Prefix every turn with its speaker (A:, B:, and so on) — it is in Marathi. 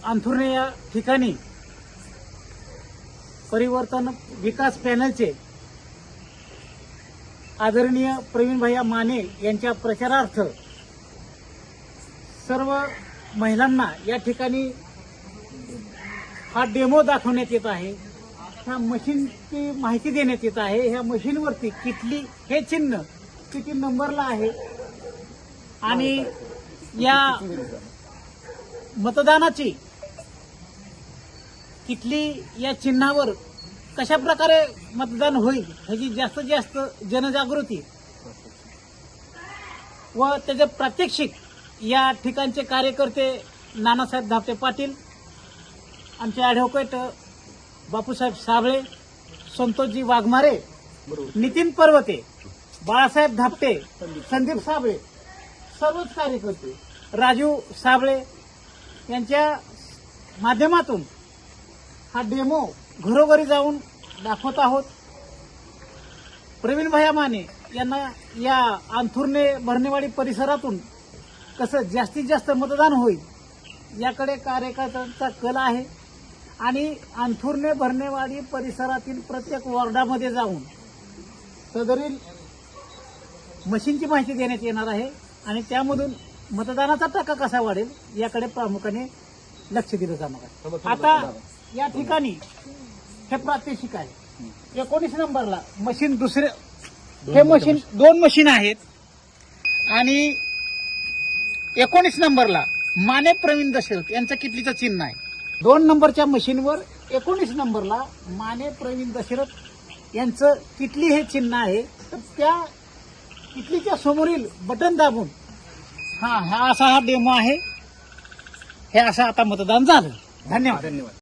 A: अंथुर्णे या ठिकाणी परिवर्तन विकास पॅनलचे आदरणीय प्रवीण भैया माने यांच्या प्रचारार्थ सर्व महिलांना या ठिकाणी हा डेमो दाखवण्यात येत आहे। ह्या मशीनची माहिती देण्यात येत आहे। ह्या मशीनवरती किटली हे चिन्ह किती नंबरला आहे आणि या मतदानाची किटली या चिन्हावर कशा प्रकारे मतदान होईल ह्याची जास्तीत जास्त जनजागृती व त्याचे प्रात्यक्षिक या ठिकाणचे कार्यकर्ते नानासाहेब धापटे पाटील, आमचे ॲडव्होकेट बापूसाहेब साबळे, संतोषजी वाघमारे, नितीन पर्वते, बाळासाहेब धापटे, संदीप साबळे, सर्वच कार्यकर्ते, राजू साबळे यांच्या माध्यमातून हा डेमो घरोघरी जाऊन दाखवत आहोत। प्रवीण भैया माने यांना या अंथुर्णे भरणेवाडी परिसरातून कसं जास्तीत जास्त मतदान होईल याकडे कार्यकर्त्यांचा कल आहे आणि अंथुर्णे भरणेवाडी परिसरातील प्रत्येक वॉर्डामध्ये जाऊन सदरील मशीनची माहिती देण्यात येणार आहे आणि त्यामधून मतदानाचा टक्का कसा वाढेल याकडे प्रामुख्याने लक्ष दिलं जाणार आहे। आता या ठिकाणी हे प्रात्यक्षिक आहे। 19 नंबरला मशीन दुसरे हे मशीन 2 मशीन आहेत आणि 19 नंबरला माने प्रवीण दशरथ यांचं किटलीचं चिन्ह आहे। 2 नंबरच्या मशीनवर 19 नंबरला माने प्रवीण दशरथ यांचं किटली हे चिन्ह आहे। तर त्या किटलीच्या समोरील बटन दाबून हा असा हा डेमो आहे। हे असं आता मतदान झालं। धन्यवाद।